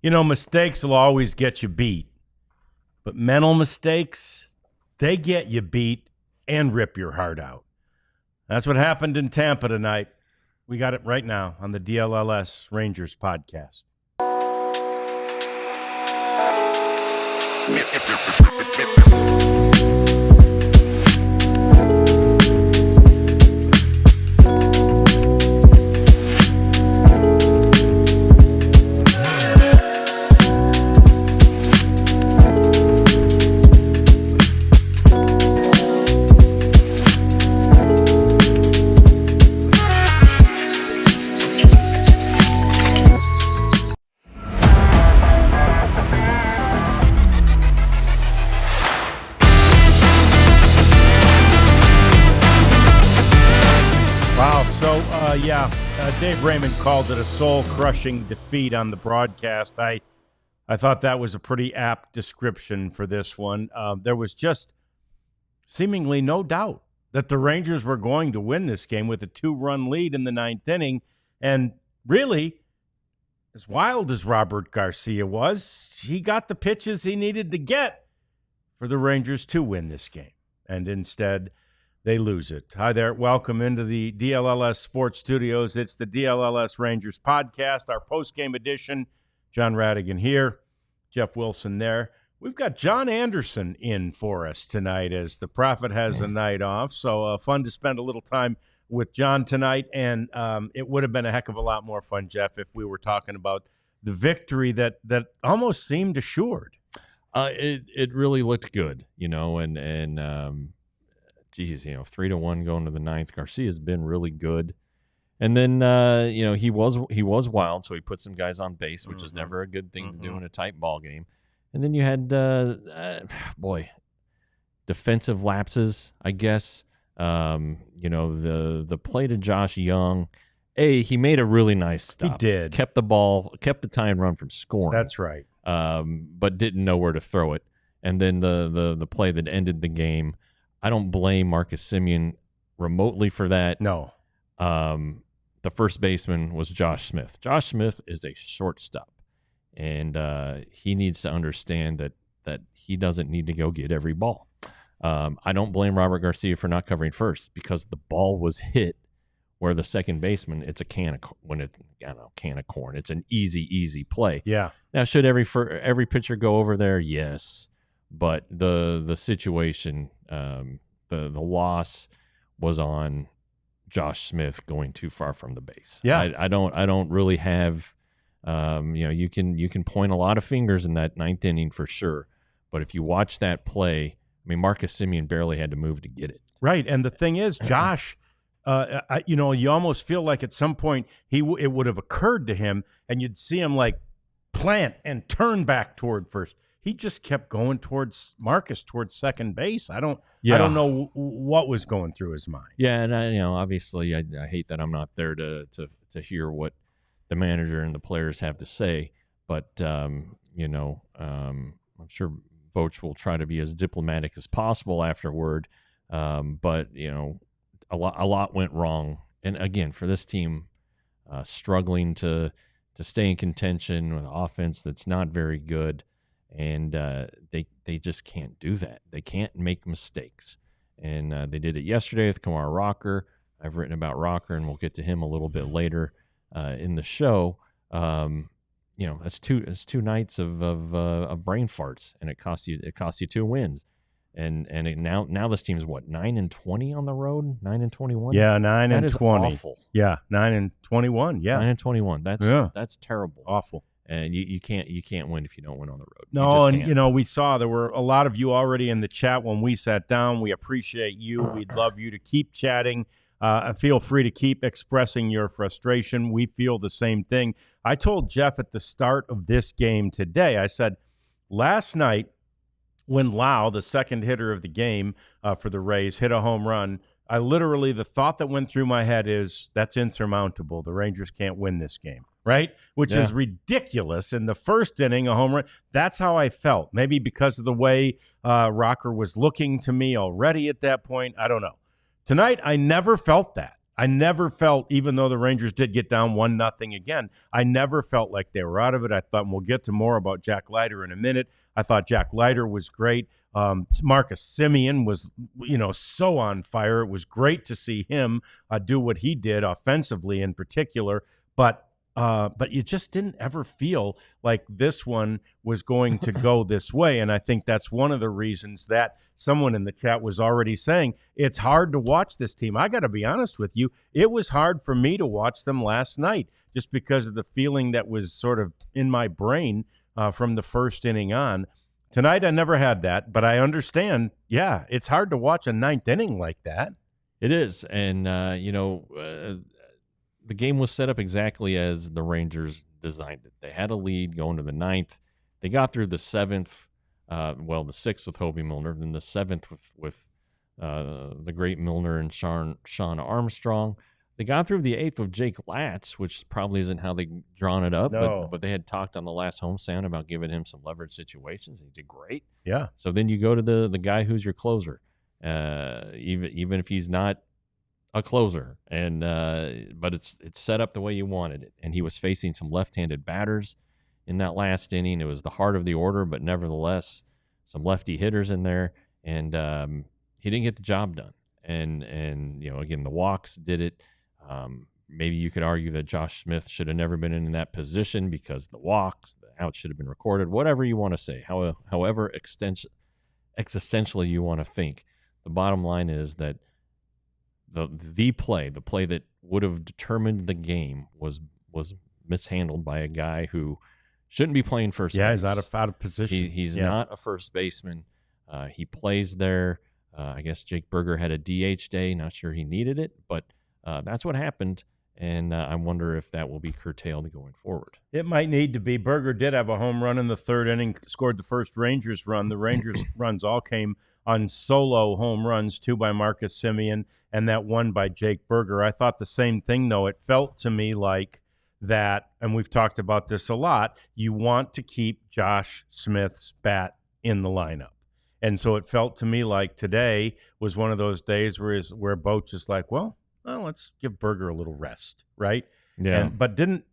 Mistakes will always get you beat. But mental mistakes, they get you beat and rip your heart out. That's what happened in Tampa tonight. We got it right now on the DLLS Rangers podcast. Dave Raymond called it a soul-crushing defeat on the broadcast. I thought that was a pretty apt description for this one. There was just seemingly no doubt that the Rangers were going to win this game with a 2-run lead in the ninth inning. And really, as wild as Robert Garcia was, he got the pitches he needed to get for the Rangers to win this game. And instead, they lose it. Hi there. Welcome into the DLLS Sports Studios. It's the DLLS Rangers podcast, our post-game edition. John Radigan here, Jeff Wilson there. We've got John Anderson in for us tonight as the Prophet has a night off. So fun to spend a little time with John tonight. And it would have been a heck of a lot more fun, Jeff, if we were talking about the victory that almost seemed assured. It really looked good, and geez, 3-1 going to the ninth. Garcia's been really good. And then, he was wild, so he put some guys on base, which is never a good thing to do in a tight ball game. And then you had, defensive lapses, I guess. The play to Josh Young, he made a really nice stop. He did. Kept the tie and run from scoring. That's right. But didn't know where to throw it. And then the play that ended the game, I don't blame Marcus Siemian remotely for that. No. The first baseman was Josh Smith. Josh Smith is a shortstop, and he needs to understand that he doesn't need to go get every ball. I don't blame Robert Garcia for not covering first because the ball was hit where the second baseman, it's a can of corn. It's an easy play. Yeah. Now, should every pitcher go over there? Yes. But the situation, the loss was on Josh Smith going too far from the base. Yeah, I don't really have, you can point a lot of fingers in that ninth inning for sure. But if you watch that play, Marcus Siemian barely had to move to get it. Right, and the thing is, Josh, you almost feel like at some point it would have occurred to him, and you'd see him like plant and turn back toward first. He just kept going towards Marcus, towards second base. I don't know what was going through his mind. Yeah, and obviously, I hate that I'm not there to hear what the manager and the players have to say. But I'm sure Boch will try to be as diplomatic as possible afterward. But a lot went wrong, and again, for this team, struggling to stay in contention with an offense that's not very good. And they just can't do that. They can't make mistakes. And they did it yesterday with Kumar Rocker. I've written about Rocker, and we'll get to him a little bit later in the show. That's two nights of brain farts, and it cost you 2 wins. And now this team's what, 9-20 on the road, 9-21. Yeah, 9-20. Awful. Yeah, 9-21. Yeah, 9-21. That's terrible. Awful. And you can't win if you don't win on the road. No, and we saw there were a lot of you already in the chat when we sat down. We appreciate you. We'd love you to keep chatting. Feel free to keep expressing your frustration. We feel the same thing. I told Jeff at the start of this game today, I said, last night when Lau, the second hitter of the game for the Rays, hit a home run, the thought that went through my head is that's insurmountable. The Rangers can't win this game. Right? Which is ridiculous. In the first inning, a home run. That's how I felt. Maybe because of the way Rocker was looking to me already at that point. I don't know. Tonight, I never felt that. I never felt, even though the Rangers did get down 1-0 again, I never felt like they were out of it. I thought, and we'll get to more about Jack Leiter in a minute. I thought Jack Leiter was great. Marcus Siemian was, so on fire. It was great to see him do what he did offensively in particular. But you just didn't ever feel like this one was going to go this way. And I think that's one of the reasons that someone in the chat was already saying it's hard to watch this team. I got to be honest with you. It was hard for me to watch them last night just because of the feeling that was sort of in my brain from the first inning on. Tonight, I never had that, but I understand. Yeah, it's hard to watch a ninth inning like that. It is. And, the game was set up exactly as the Rangers designed it. They had a lead going to the ninth. They got through the seventh, the sixth with Hobie Milner, then the seventh with the great Milner and Sean Armstrong. They got through the eighth with Jake Latz, which probably isn't how they drawn it up, No. but they had talked on the last homestand about giving him some leverage situations. He did great. Yeah. So then you go to the guy who's your closer, even if he's not a closer, and but it's set up the way you wanted it. And he was facing some left-handed batters in that last inning. It was the heart of the order, but nevertheless, some lefty hitters in there, and he didn't get the job done. And again, the walks did it. Maybe you could argue that Josh Smith should have never been in that position because the walks, the outs should have been recorded. Whatever you want to say, however existentially you want to think. The bottom line is that the play that would have determined the game was mishandled by a guy who shouldn't be playing first base. Yeah, he's out of position. He's not a first baseman. He plays there. I guess Jake Berger had a DH day. Not sure he needed it, but that's what happened. And I wonder if that will be curtailed going forward. It might need to be. Berger did have a home run in the third inning, scored the first Rangers run. The Rangers runs all came on solo home runs, 2 by Marcus Siemian and that 1 by Jake Berger. I thought the same thing, though. It felt to me like that, and we've talked about this a lot, you want to keep Josh Smith's bat in the lineup. And so it felt to me like today was one of those days where Boch is like, well, let's give Berger a little rest, right? Yeah. But didn't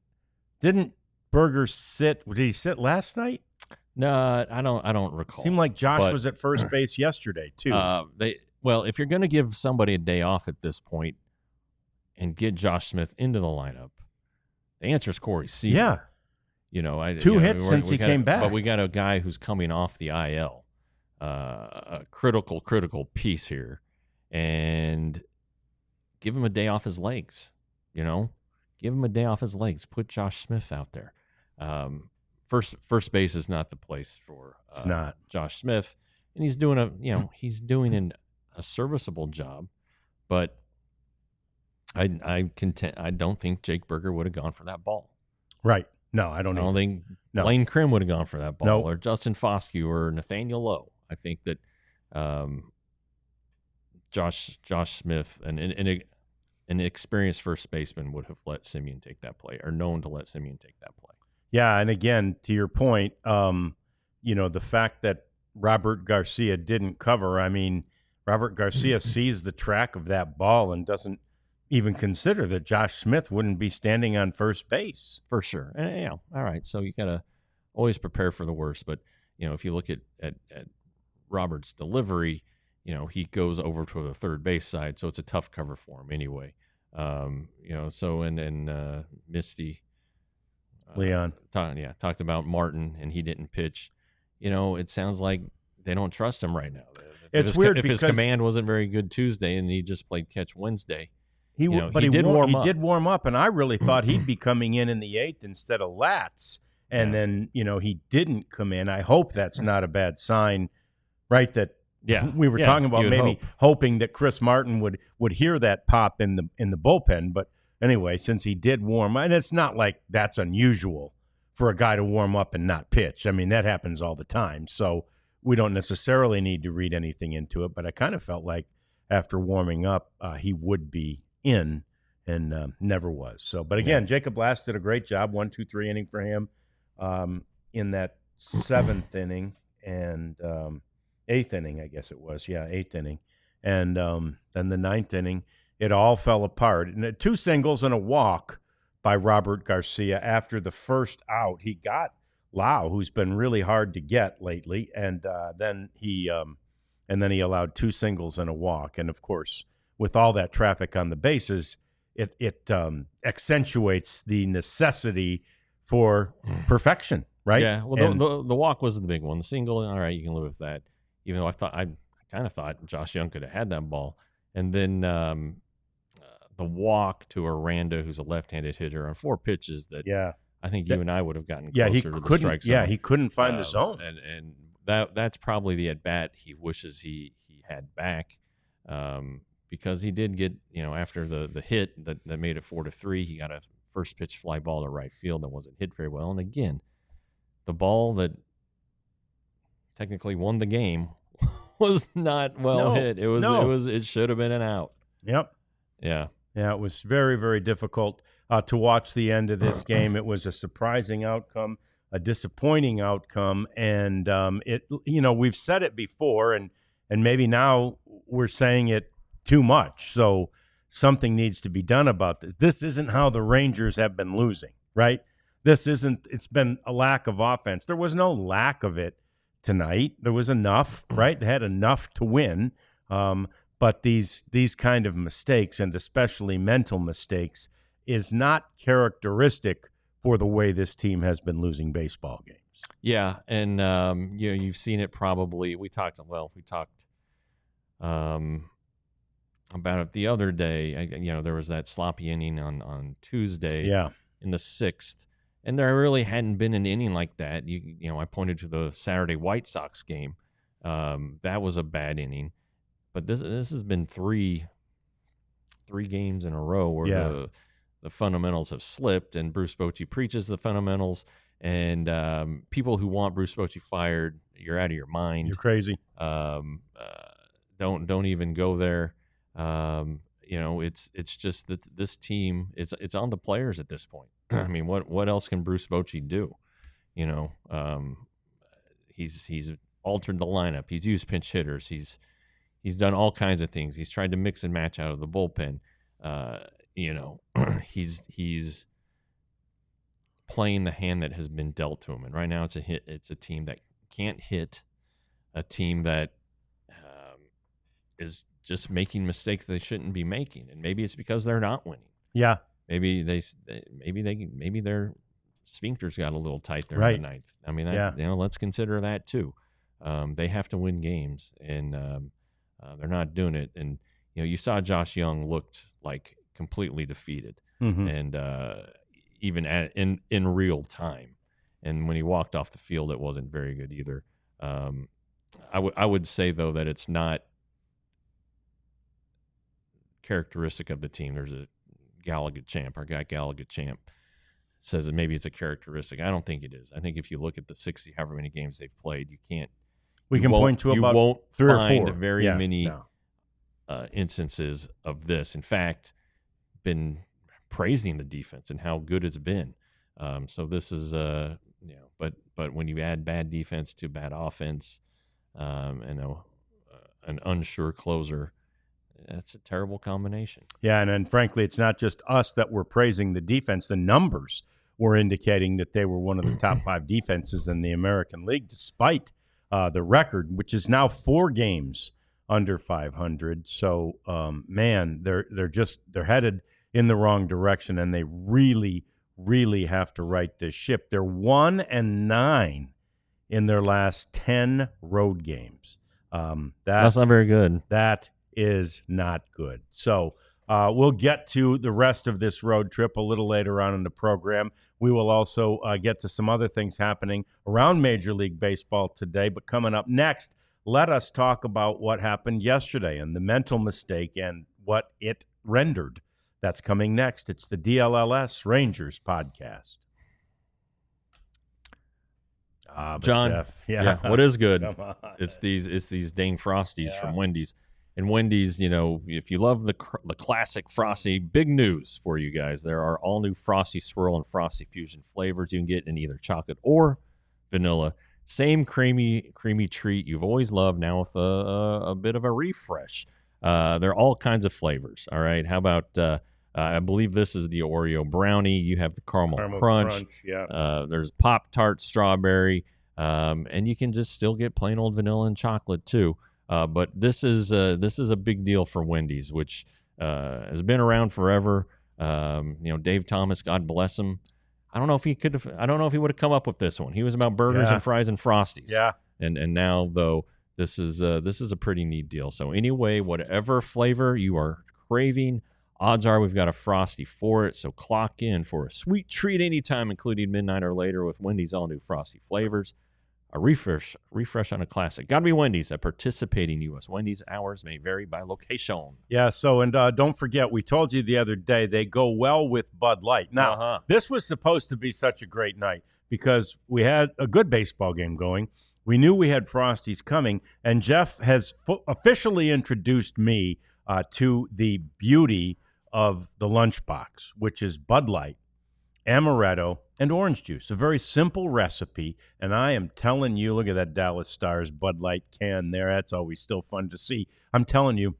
Berger sit? Did he sit last night? No, I don't recall. Seemed like Josh was at first base yesterday too. If you're going to give somebody a day off at this point and get Josh Smith into the lineup, the answer is Corey Seager. Yeah. 2 hits since he came back. But we got a guy who's coming off the IL, a critical piece here, and give him a day off his legs. Give him a day off his legs. Put Josh Smith out there. First base is not the place for Josh Smith, and he's doing a serviceable job, but I don't think Jake Berger would have gone for that ball. Right. No, I don't think Blaine Krim would have gone for that ball, Nope. or Justin Foscue or Nathaniel Lowe. I think that Josh Smith and an experienced first baseman would have let Siemian take that play, or known to let Siemian take that play. Yeah, and again, to your point, the fact that Robert Garcia didn't cover, I mean, Robert Garcia sees the track of that ball and doesn't even consider that Josh Smith wouldn't be standing on first base. For sure. And, all right, so you got to always prepare for the worst. But, if you look at Robert's delivery, he goes over to the third base side, so it's a tough cover for him anyway. So Misty Leon talked about Martin, and he didn't pitch. It sounds like they don't trust him right now. It's weird because his command wasn't very good Tuesday, and he just played catch Wednesday. He did warm up, and I really thought he'd be coming in the 8th instead of Latz. And then he didn't come in. I hope that's not a bad sign, right? That we were talking about maybe hoping that Chris Martin would hear that pop in the bullpen, but. Anyway, since he did warm up, and it's not like that's unusual for a guy to warm up and not pitch. I mean, that happens all the time. So we don't necessarily need to read anything into it, but I kind of felt like after warming up, he would be in and never was. So, but again, Jacob Last did a great job, 1-2-3 inning for him in that 7th inning and 8th inning, I guess it was. Yeah, 8th inning. And then the 9th inning, it all fell apart. And 2 singles and a walk by Robert Garcia after the first out. He got Lau, who's been really hard to get lately, and then he allowed 2 singles and a walk. And of course, with all that traffic on the bases, it accentuates the necessity for perfection, right? Yeah. Well, the walk was the big one. The single, all right, you can live with that. Even though I kind of thought Josh Young could have had that ball, and then the walk to Aranda, who's a left-handed hitter on 4 pitches that I think you and I would have gotten closer to the strike zone. Yeah, he couldn't find the zone. And that's probably the at-bat he wishes he had back, because he did get, after the hit that made it 4-3, he got a first pitch fly ball to right field that wasn't hit very well. And again, the ball that technically won the game was not well hit. It should have been an out. Yep. Yeah. Yeah, it was very, very difficult to watch the end of this game. It was a surprising outcome, a disappointing outcome, and we've said it before, and maybe now we're saying it too much. So something needs to be done about this. This isn't how the Rangers have been losing, right? It's been a lack of offense. There was no lack of it tonight. There was enough, right? They had enough to win. But these kind of mistakes, and especially mental mistakes, is not characteristic for the way this team has been losing baseball games. Yeah, and you've seen it probably. We talked about it the other day. There was that sloppy inning on Tuesday in the 6th, and there really hadn't been an inning like that. I pointed to the Saturday White Sox game. That was a bad inning. But this has been three games in a row where the fundamentals have slipped, and Bruce Bochy preaches the fundamentals, and people who want Bruce Bochy fired, you're out of your mind. You're crazy. Don't even go there. It's just that this team, it's on the players at this point. I mean, what else can Bruce Bochy do? He's altered the lineup. He's used pinch hitters. He's done all kinds of things. He's tried to mix and match out of the bullpen. He's playing the hand that has been dealt to him. And right now it's a team that can't hit, a team that is just making mistakes they shouldn't be making. And maybe it's because they're not winning. Yeah. Maybe their sphincters got a little tight there in the ninth. I mean, let's consider that too. They have to win games, and they're not doing it. And you saw Josh Young looked like completely defeated, and even in real time. And when he walked off the field, it wasn't very good either. I would say though that it's not characteristic of the team. There's a Gallagher Champ, our guy Gallagher Champ, says that maybe it's a characteristic. I don't think it is. I think if you look at the 60 however many games they've played, you can't. We can point to about 3 or 4. Very many instances of this. In fact, been praising the defense and how good it's been. So this is but when you add bad defense to bad offense, and an unsure closer, that's a terrible combination. Yeah, and frankly, it's not just us that were praising the defense. The numbers were indicating that they were one of the top 5 defenses in the American League, despite the record, which is now 4 games under 500. So, they're headed in the wrong direction, and they really, really have to right this ship. They're 1-9 in their last 10 road games. That's not very good. That is not good. So we'll get to the rest of this road trip a little later on in the program. We will also get to some other things happening around Major League Baseball today. But coming up next, let us talk about what happened yesterday and the mental mistake and what it rendered. That's coming next. It's the DLLS Rangers podcast. John, Jeff, what is good? Come on. It's these dang Frosties from Wendy's. And Wendy's, if you love the classic Frosty, big news for you guys. There are all new Frosty Swirl and Frosty Fusion flavors you can get in either chocolate or vanilla. Same creamy treat you've always loved, now with a bit of a refresh. There are all kinds of flavors. All right. How about, I believe this is the Oreo brownie. You have the caramel crunch. Yeah. There's Pop-Tart strawberry. And you can just still get plain old vanilla and chocolate too. But this is a big deal for Wendy's, which has been around forever. Dave Thomas, God bless him. I don't know if he would have come up with this one. He was about burgers and fries and Frosties. Yeah. And now though, this is a pretty neat deal. So anyway, whatever flavor you are craving, odds are we've got a Frosty for it. So clock in for a sweet treat anytime, including midnight or later, with Wendy's all new Frosty flavors. A refresh on a classic. Got to be Wendy's at participating U.S. Wendy's. Hours may vary by location. Yeah, so, and don't forget, we told you the other day, they go well with Bud Light. Now, This was supposed to be such a great night because we had a good baseball game going. We knew we had Frosties coming, and Jeff has officially introduced me to the beauty of the lunchbox, which is Bud Light, amaretto, and orange juice. A very simple recipe, and I am telling you, look at that Dallas Stars Bud Light can there. That's always still fun to see. I'm telling you,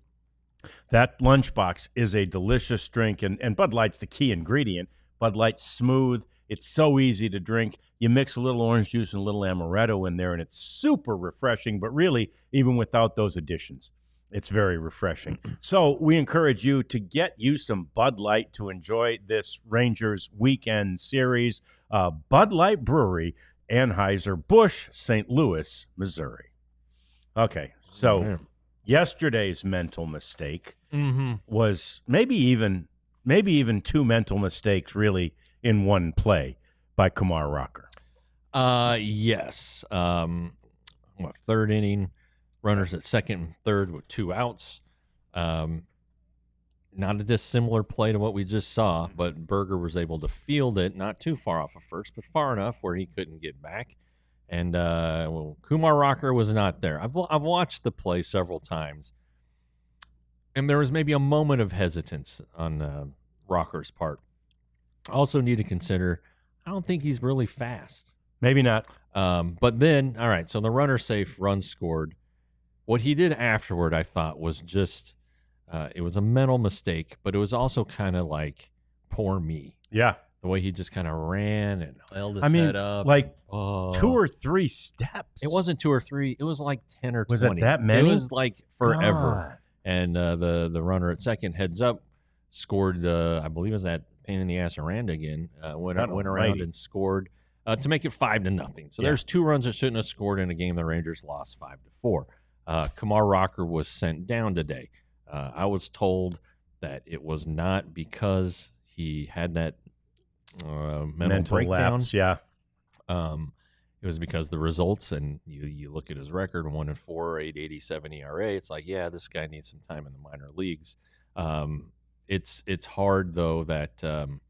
that lunchbox is a delicious drink, and Bud Light's the key ingredient. Bud Light's smooth. It's so easy to drink. You mix a little orange juice and a little amaretto in there, and it's super refreshing, but really, even without those additions, it's very refreshing. So we encourage you to get you some Bud Light to enjoy this Rangers weekend series. Bud Light Brewery, Anheuser-Busch, St. Louis, Missouri. Okay, so yesterday's mental mistake was maybe even two mental mistakes really in one play by Kumar Rocker. Yes. Third inning. Runners at second and third with 2 outs. Not a dissimilar play to what we just saw, but Berger was able to field it, not too far off of first, but far enough where he couldn't get back. And Kumar Rocker was not there. I've watched the play several times, and there was maybe a moment of hesitance on Rocker's part. Also need to consider, I don't think he's really fast. Maybe not. But then, all right, so the runner safe, run scored. What he did afterward, I thought, was just, it was a mental mistake, but it was also kind of like, poor me. Yeah. The way he just kind of ran and held his head up. Like 2 or 3 steps. It wasn't 2 or 3. It was like 10 or 20. Was it that many? It was like forever. God. And the runner at second heads up, scored, I believe it was that pain in the ass Aranda again, went around and scored to make it 5-0. So there's 2 runs that shouldn't have scored in a game the Rangers lost 5-4. Kumar Rocker was sent down today. I was told that it was not because he had that mental breakdown. Lapse, yeah. It was because the results, and you look at his record, 1-4, 8.87 ERA. It's like, yeah, this guy needs some time in the minor leagues. It's hard though that to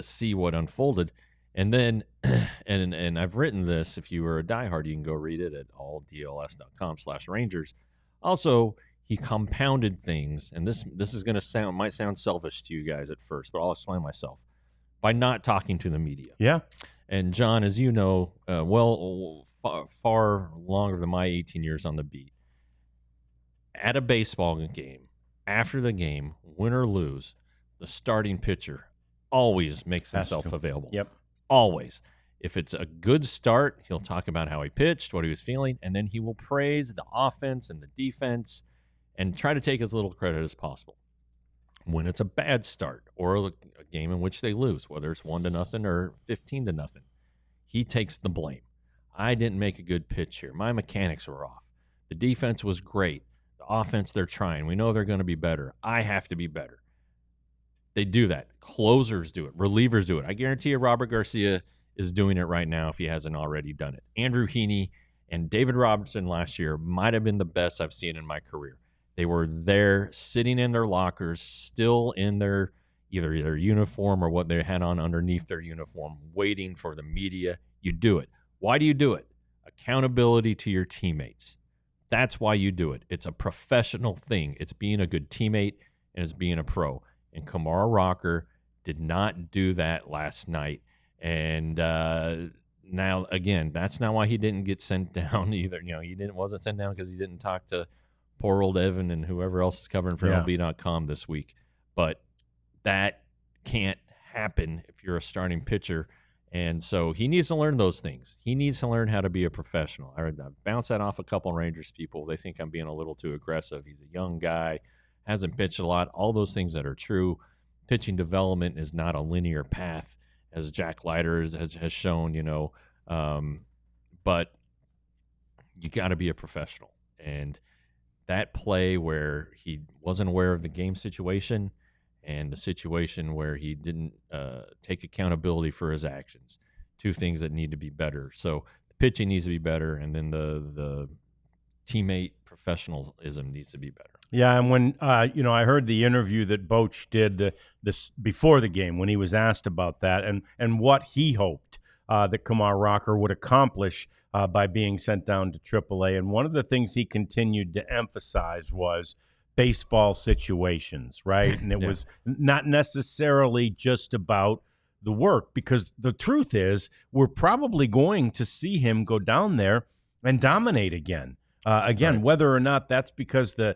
see what unfolded. And then, and I've written this. If you were a diehard, you can go read it at alldls.com/Rangers. Also, he compounded things, and this is going to might sound selfish to you guys at first, but I'll explain myself, by not talking to the media. Yeah. And John, as you know, far longer than my 18 years on the beat, at a baseball game, after the game, win or lose, the starting pitcher always makes himself available. Yep. Always. If it's a good start, he'll talk about how he pitched, what he was feeling, and then he will praise the offense and the defense and try to take as little credit as possible. When it's a bad start or a game in which they lose, whether it's 1-0 or 15-0, he takes the blame. I didn't make a good pitch here. My mechanics were off. The defense was great. The offense, they're trying. We know they're going to be better. I have to be better. They do that. Closers do it. Relievers do it. I guarantee you Robert Garcia is doing it right now if he hasn't already done it. Andrew Heaney and David Robertson last year might have been the best I've seen in my career. They were there sitting in their lockers, still in their either their uniform or what they had on underneath their uniform, waiting for the media. You do it. Why do you do it? Accountability to your teammates. That's why you do it. It's a professional thing. It's being a good teammate and it's being a pro. And Kumar Rocker did not do that last night. And now, again, that's not why he didn't get sent down either. You know, wasn't sent down because he didn't talk to poor old Evan and whoever else is covering for MLB.com this week. But that can't happen if you're a starting pitcher. And so he needs to learn those things. He needs to learn how to be a professional. I bounce that off a couple of Rangers people. They think I'm being a little too aggressive. He's a young guy, hasn't pitched a lot. All those things that are true. Pitching development is not a linear path, as Jack Leiter has shown, but you got to be a professional. And that play where he wasn't aware of the game situation and the situation where he didn't take accountability for his actions, two things that need to be better. So the pitching needs to be better, and then the teammate professionalism needs to be better. Yeah, and when I heard the interview that Boch did this before the game when he was asked about that and what he hoped that Kumar Rocker would accomplish by being sent down to AAA, and one of the things he continued to emphasize was baseball situations, right? And it was not necessarily just about the work, because the truth is we're probably going to see him go down there and dominate again. Right. Whether or not that's because the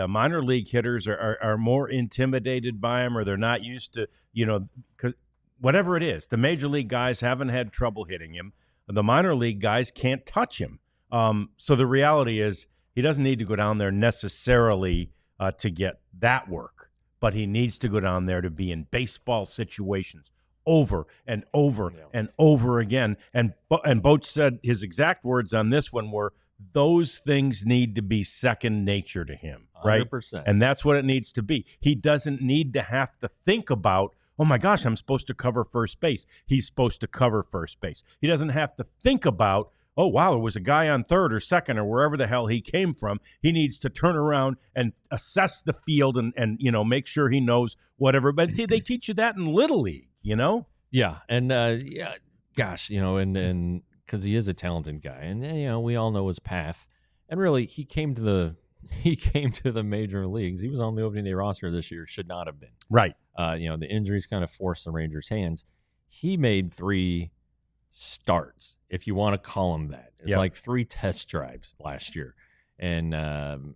minor league hitters are more intimidated by him, or they're not used to, because whatever it is, the major league guys haven't had trouble hitting him. The minor league guys can't touch him. So the reality is he doesn't need to go down there necessarily to get that work, but he needs to go down there to be in baseball situations over and over and over again. And Boch said his exact words on this one were, those things need to be second nature to him, right? 100%. And that's what it needs to be. He doesn't need to have to think about, oh my gosh, I'm supposed to cover first base. He's supposed to cover first base. He doesn't have to think about, oh, wow, there was a guy on third or second or wherever the hell he came from. He needs to turn around and assess the field and make sure he knows whatever. But they teach you that in Little League, Yeah, and gosh, and because he is a talented guy, and we all know his path. And really, he came to the major leagues. He was on the opening day roster this year. Should not have been. Right. The injuries kind of forced the Rangers' hands. He made 3 starts, if you want to call them that. It's like 3 test drives last year, and and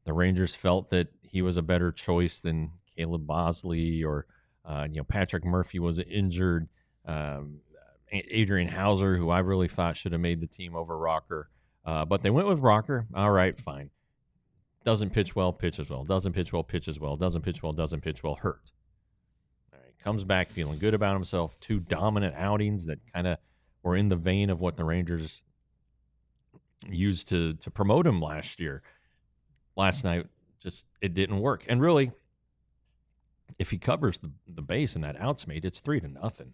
the Rangers felt that he was a better choice than Caleb Bosley or Patrick Murphy was injured. Adrian Hauser, who I really thought should have made the team over Rocker, but they went with Rocker. All right, fine. Doesn't pitch well, pitches well. Doesn't pitch well, pitches well. Doesn't pitch well, doesn't pitch well, hurt. All right, comes back feeling good about himself. 2 dominant outings that kind of were in the vein of what the Rangers used to promote him last year. Last night, just it didn't work. And really, if he covers the base and that out's made, it's 3-0.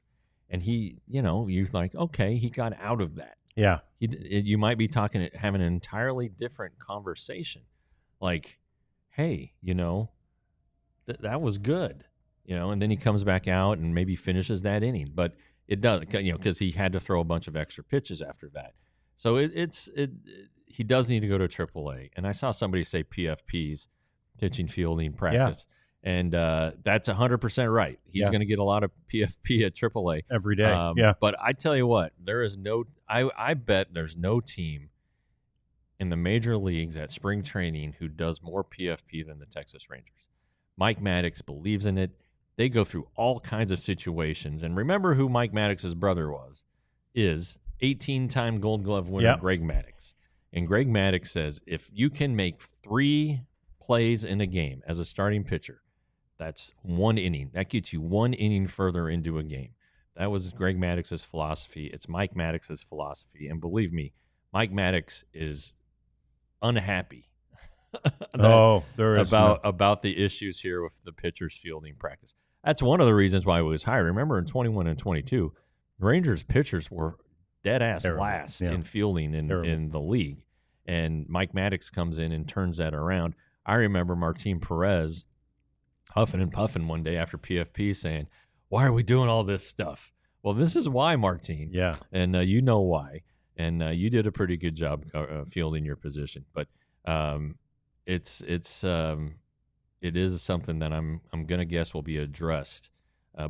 And he, you're like, okay, he got out of that. Yeah. You might be having an entirely different conversation. Like, hey, that was good, and then he comes back out and maybe finishes that inning. But it does, because he had to throw a bunch of extra pitches after that. So he does need to go to AAA. And I saw somebody say PFPs, pitching fielding practice. Yeah. And that's 100% right. He's going to get a lot of PFP at AAA every day. But I tell you what, there is I bet there's no team in the major leagues at spring training who does more PFP than the Texas Rangers. Mike Maddox believes in it. They go through all kinds of situations. And remember who Mike Maddox's brother is 18-time Gold Glove winner Greg Maddux. And Greg Maddux says, if you can make 3 plays in a game as a starting pitcher, that's 1 inning. That gets you 1 inning further into a game. That was Greg Maddox's philosophy. It's Mike Maddox's philosophy. And believe me, Mike Maddox is unhappy about the issues here with the pitcher's fielding practice. That's one of the reasons why he was hired. Remember, in 21 and 22, Rangers pitchers were dead-ass last in fielding in the league. And Mike Maddox comes in and turns that around. I remember Martin Perez huffing and puffing one day after PFP saying, why are we doing all this stuff? Well, this is why, Martin. Yeah. And you know why. And you did a pretty good job fielding your position. But it is something that I'm going to guess will be addressed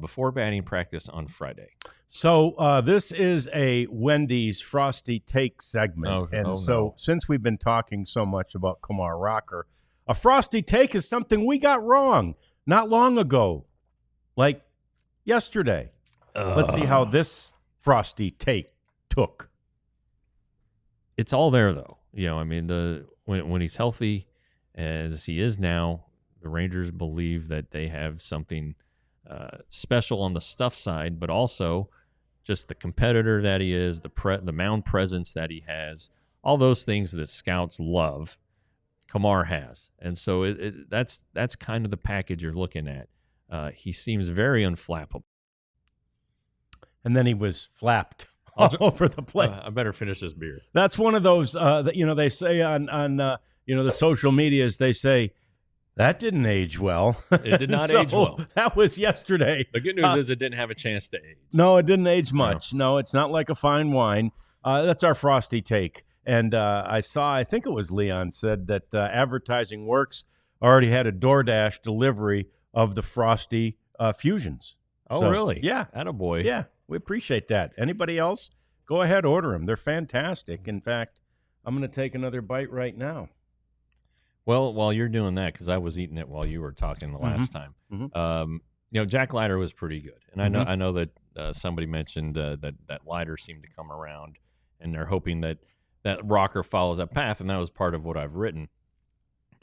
before batting practice on Friday. So this is a Wendy's Frosty Take segment. No. Since we've been talking so much about Kumar Rocker, a Frosty Take is something we got wrong not long ago, like yesterday. Let's see how this Frosty Take took. It's all there, though. I mean, when he's healthy, as he is now, the Rangers believe that they have something special on the stuff side, but also just the competitor that he is, the mound presence that he has, all those things that scouts love, Kumar has. And so that's kind of the package you're looking at. He seems very unflappable. And then he was flapped all over the place. I better finish this beer. That's one of those that they say on the social medias. They say that didn't age well. It did not age well. That was yesterday. The good news is it didn't have a chance to age. No, it didn't age much. No, it's not like a fine wine. That's our Frosty Take. And I think it was Leon said that Advertising Works already had a DoorDash delivery of the Frosty Fusions. Oh, really? Yeah. Attaboy. Yeah, we appreciate that. Anybody else? Go ahead, order them. They're fantastic. In fact, I'm going to take another bite right now. Well, while you're doing that, because I was eating it while you were talking the last time, Jack Leiter was pretty good, and I know that somebody mentioned that Leiter seemed to come around, and they're hoping that Rocker follows that path, and that was part of what I've written.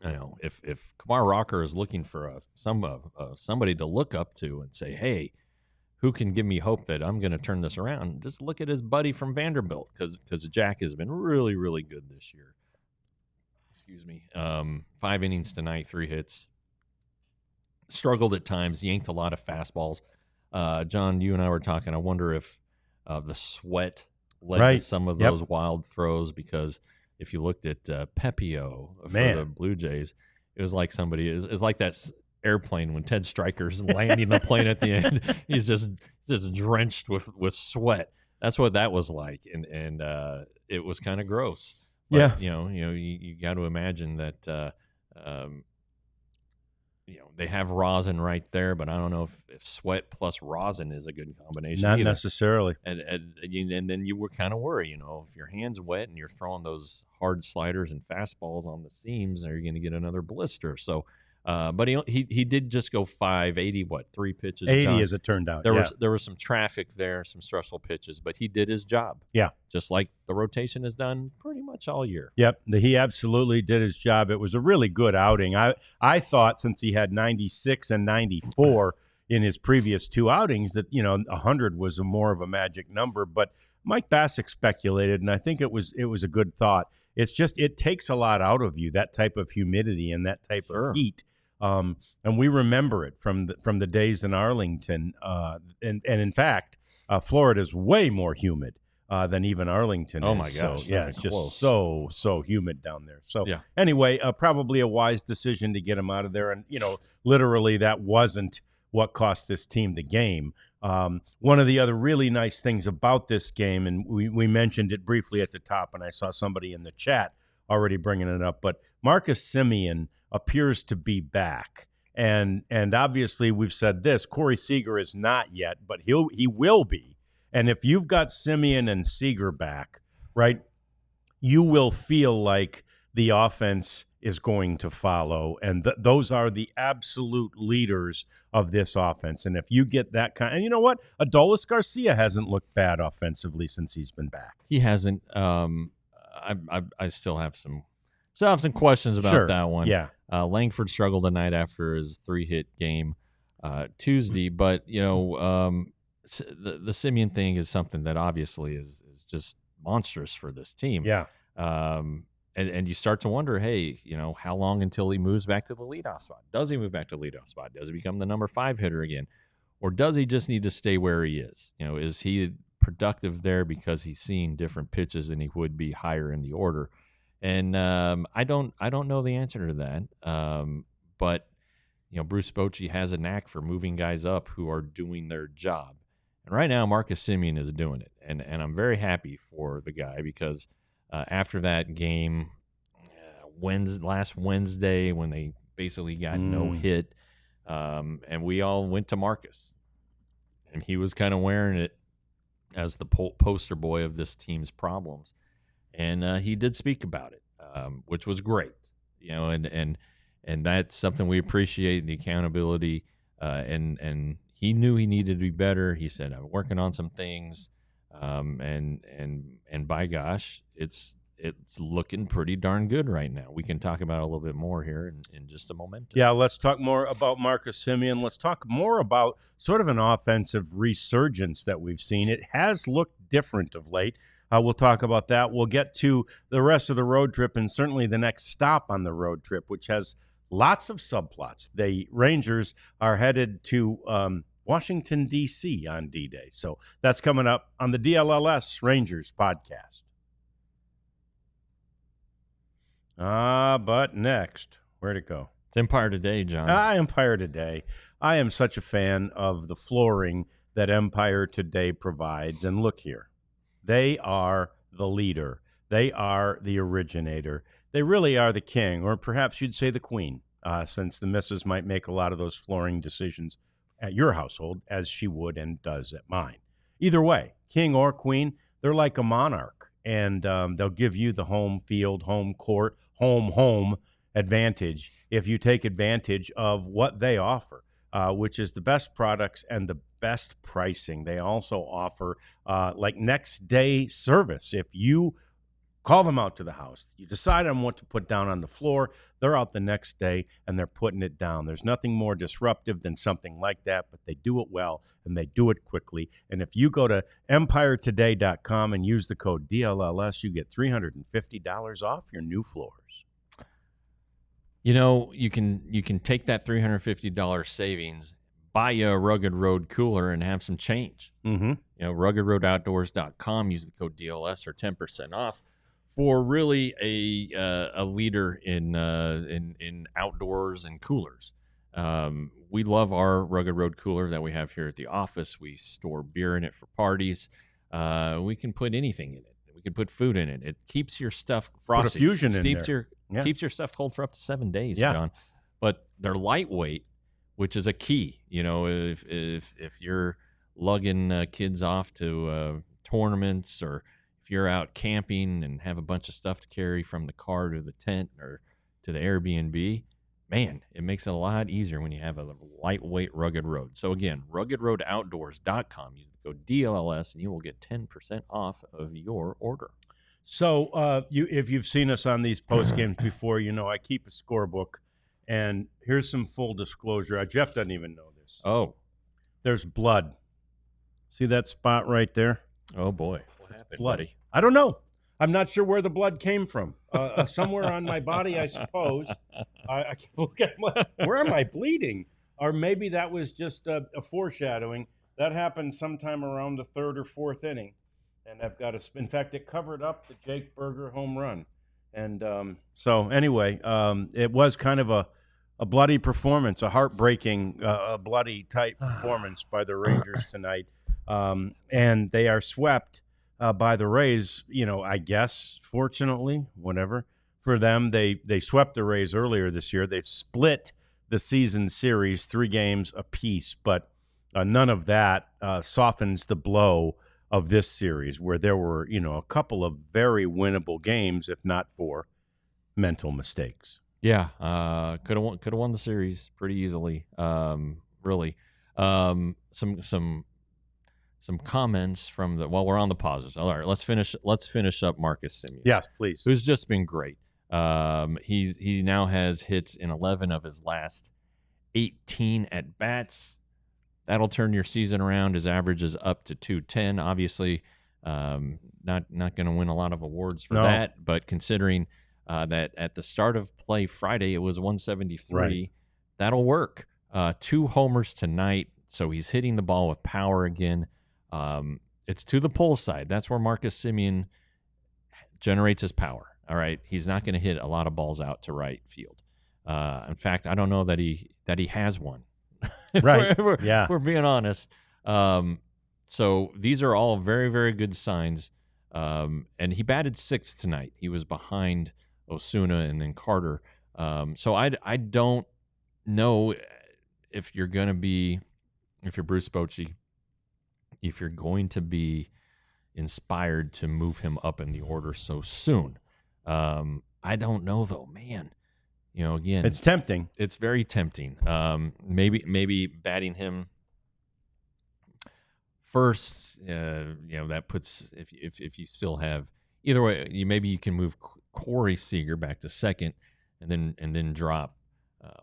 If Kumar Rocker is looking for somebody to look up to and say, hey, who can give me hope that I'm going to turn this around? Just look at his buddy from Vanderbilt, because Jack has been really, really good this year. Excuse me. 5 innings tonight, 3 hits. Struggled at times, yanked a lot of fastballs. John, you and I were talking. I wonder if the sweat led to some of those wild throws, because if you looked at Pepio for the Blue Jays, it was like it's like that airplane when Ted Stryker's landing the plane at the end. He's just drenched with sweat. That's what that was like, and it was kind of gross. But, you got to imagine that they have rosin right there, but I don't know if sweat plus rosin is a good combination. Not necessarily. And then you were kind of worried, if your hand's wet and you're throwing those hard sliders and fastballs on the seams, are you going to get another blister? So, but he did just go 580, 3 pitches? 80 John? as it turned out. There was some traffic there, some stressful pitches, but he did his job. Yeah. Just like the rotation has done pretty much all year. Yep. He absolutely did his job. It was a really good outing. I thought, since he had 96 and 94 in his previous 2 outings, that 100 was more of a magic number. But Mike Bassick speculated, and I think it was a good thought. It's just, it takes a lot out of you, that type of humidity and that type of heat. And we remember it from the days in Arlington. And in fact, Florida is way more humid than even Arlington is. Oh, my gosh. So, it's just so humid down there. So anyway, probably a wise decision to get him out of there. And, literally that wasn't what cost this team the game. One of the other really nice things about this game, and we mentioned it briefly at the top, and I saw somebody in the chat already bringing it up, but Marcus Siemian appears to be back. And obviously we've said this, Corey Seager is not yet, but he will be. And if you've got Siemian and Seager back, right, you will feel like the offense is going to follow. And those are the absolute leaders of this offense. And if you get that kind, and you know what? Adolis Garcia hasn't looked bad offensively since he's been back. He hasn't. I still have some questions about that one. Yeah. Langford struggled tonight after his 3-hit game Tuesday, but the Siemian thing is something that obviously is just monstrous for this team. Yeah. And you start to wonder, hey, how long until he moves back to the leadoff spot? Does he move back to the leadoff spot? Does he become the number 5 hitter again? Or does he just need to stay where he is? Is he productive there because he's seeing different pitches than he would be higher in the order? And I don't know the answer to that. But Bruce Bochy has a knack for moving guys up who are doing their job. And right now, Marcus Siemian is doing it. And I'm very happy for the guy, because after that game, last Wednesday, when they basically got no hit, and we all went to Marcus, and he was kind of wearing it as the poster boy of this team's problems, and he did speak about it, which was great. And that's something we appreciate, the accountability, and he knew he needed to be better. He said, "I'm working on some things," and by gosh, it's looking pretty darn good right now. We can talk about it a little bit more here in just a moment. Yeah, let's talk more about Marcus Siemian. Let's talk more about sort of an offensive resurgence that we've seen. It has looked different of late. We'll talk about that. We'll get to the rest of the road trip and certainly the next stop on the road trip, which has lots of subplots. The Rangers are headed to Washington, D.C. on D-Day. So that's coming up on the DLLS Rangers podcast. But next, where'd it go? It's Empire Today, John. Empire Today. I am such a fan of the flooring that Empire Today provides. And look here. They are the leader. They are the originator. They really are the king, or perhaps you'd say the queen, since the missus might make a lot of those flooring decisions at your household, as she would and does at mine. Either way, king or queen, they're like a monarch, and they'll give you the home field, home court, home advantage if you take advantage of what they offer, which is the best products and the best pricing. They also offer like next day service. If you call them out to the house, you decide on what to put down on the floor, they're out the next day and they're putting it down. There's nothing more disruptive than something like that, but they do it well and they do it quickly. And if you go to EmpireToday.com and use the code DLLS, you get $350 off your new floors. You know, you can take that $350 savings, buy you a Rugged Road cooler, and have some change. Mm-hmm. You know, RuggedRoadOutdoors.com. Use the code DLS for 10% off for really a leader in outdoors and coolers. We love our Rugged Road cooler that we have here at the office. We store beer in it for parties. We can put anything in it. We can put food in it. It keeps your stuff frosty. Put a fusion in there. Keeps your stuff cold for up to 7 days, Yeah. John. But they're lightweight, which is a key. You know, if you're lugging kids off to tournaments, or if you're out camping and have a bunch of stuff to carry from the car to the tent or to the Airbnb, man, it makes it a lot easier when you have a lightweight Rugged Road. So again, RuggedRoadOutdoors.com. Use the code DLLS and you will get 10% off of your order. So if you've seen us on these post games before, you know I keep a scorebook, and here's some full disclosure. Jeff doesn't even know this. Oh, there's blood. See that spot right there? Oh boy, what happened, blood. buddy? I don't know. I'm not sure where the blood came from. Somewhere on my body, I suppose. I can look at where am I bleeding? Or maybe that was just a foreshadowing. That happened sometime around the third or fourth inning. And I've got in fact, it covered up the Jake Berger home run. And so anyway, it was kind of a bloody performance, a heartbreaking, bloody type performance by the Rangers tonight. And they are swept by the Rays, you know, I guess, fortunately, whatever. For them, they swept the Rays earlier this year. They've split the season series 3 games apiece, but none of that softens the blow of this series, where there were, you know, a couple of very winnable games, if not for mental mistakes. Yeah, could have won the series pretty easily. Really, some comments from the while we're on the positives. All right, let's finish up Marcus Siemian. Yes, please. Who's just been great. He now has hits in 11 of his last 18 at bats. That'll turn your season around. His average is up to 210. Obviously, not going to win a lot of awards for that. But considering that at the start of play Friday it was 173, right, that'll work. 2 homers tonight, so he's hitting the ball with power again. It's to the pull side. That's where Marcus Siemian generates his power. All right, he's not going to hit a lot of balls out to right field. In fact, I don't know that he has one. Right. We're being honest. So these are all very, very good signs. And he batted 6th tonight. He was behind Osuna and then Carter. So I don't know if you're Bruce Bochy, if you're going to be inspired to move him up in the order so soon. I don't know though, man. Again, It's tempting. It's very tempting. Maybe batting him first. That puts if you still have either way. Maybe you can move Corey Seager back to second, and then drop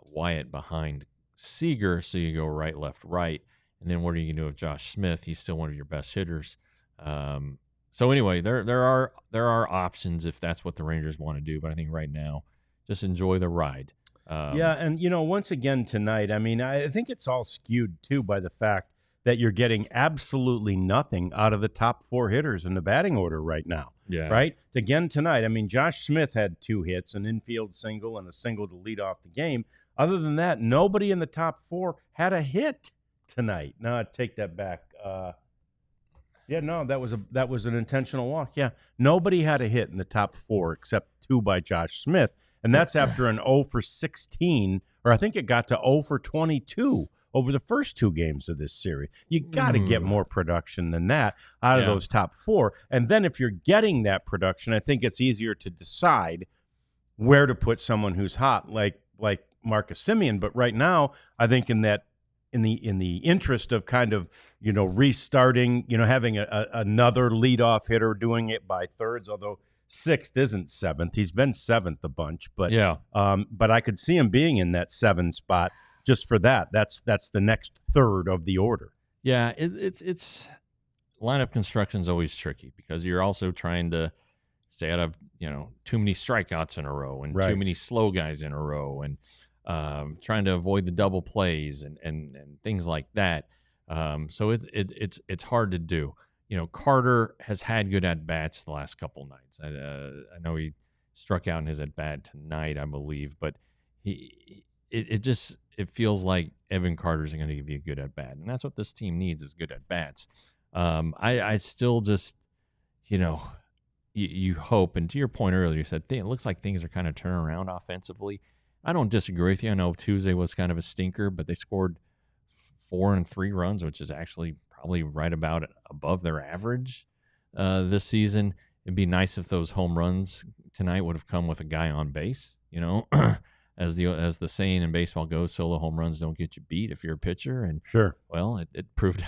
Wyatt behind Seager, so you go right, left, right. And then what are you going to do with Josh Smith? He's still one of your best hitters. So anyway, there are options if that's what the Rangers want to do. But I think right now, just enjoy the ride. And once again tonight, I mean, I think it's all skewed too by the fact that you're getting absolutely nothing out of the top 4 hitters in the batting order right now. Yeah. Right? Again tonight, I mean, Josh Smith had 2 hits, an infield single and a single to lead off the game. Other than that, nobody in the top 4 had a hit tonight. No, I take that back. That was an intentional walk. Yeah, nobody had a hit in the top 4 except 2 by Josh Smith, and that's after an 0 for 16, or I think it got to 0 for 22 over the first 2 games of this series. You got to get more production than that out of those top 4, and then if you're getting that production, I think it's easier to decide where to put someone who's hot, like Marcus Siemian. But right now, I think in the interest of kind of restarting, having another leadoff hitter doing it by thirds, although 6th isn't 7th. He's been 7th a bunch, but but I could see him being in that 7 spot just for that. That's the next third of the order. Yeah, it's lineup construction is always tricky because you're also trying to stay out of too many strikeouts in a row and too many slow guys in a row and trying to avoid the double plays and things like that. So it's hard to do. Carter has had good at bats the last couple nights. I know he struck out in his at bat tonight, I believe, but it feels like Evan Carter's going to give you a good at bat, and that's what this team needs is good at bats. I still just you hope, and to your point earlier, you said it looks like things are kind of turning around offensively. I don't disagree with you. I know Tuesday was kind of a stinker, but they scored 4 and 3 runs, which is actually probably right about above their average this season. It'd be nice if those home runs tonight would have come with a guy on base. As the saying in baseball goes, solo home runs don't get you beat if you're a pitcher. And sure, well, it proved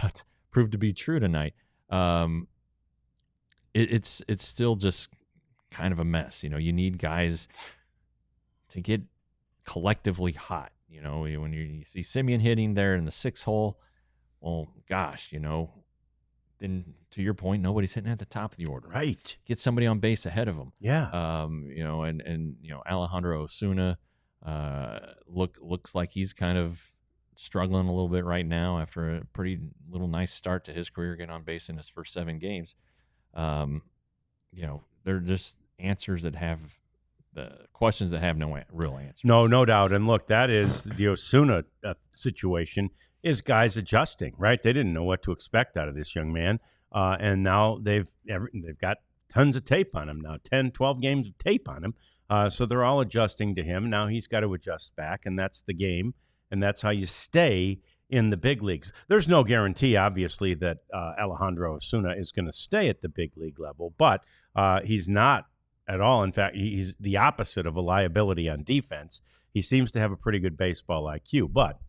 to be true tonight. It's still just kind of a mess. You need guys to get collectively hot. When you see Siemian hitting there in the 6th hole, well, gosh, then to your point, nobody's hitting at the top of the order. Right. Get somebody on base ahead of them. Yeah. And Alejandro Osuna looks like he's kind of struggling a little bit right now after a pretty little nice start to his career, getting on base in his first 7 games. They're just answers that have the questions that have no real answers. No doubt. And look, that is the Osuna situation is guys adjusting, right? They didn't know what to expect out of this young man. And now they've got tons of tape on him now, 10, 12 games of tape on him. So they're all adjusting to him. Now he's got to adjust back, and that's the game. And that's how you stay in the big leagues. There's no guarantee, obviously, that Alejandro Osuna is going to stay at the big league level, but he's not at all. In fact, he's the opposite of a liability on defense. He seems to have a pretty good baseball IQ, but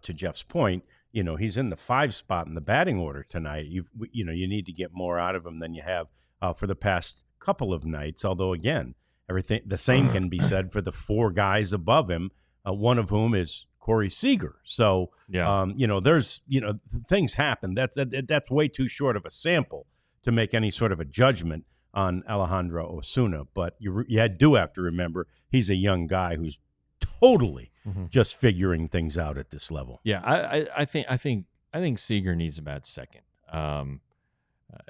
to Jeff's point, he's in the 5 spot in the batting order tonight. You need to get more out of him than you have for the past couple of nights. Although again, the same can be said for the 4 guys above him, one of whom is Corey Seager. So there's things happen. That's way too short of a sample to make any sort of a judgment on Alejandro Osuna. But you do have to remember he's a young guy who's totally just figuring things out at this level. Yeah, I think Seager needs a bat second.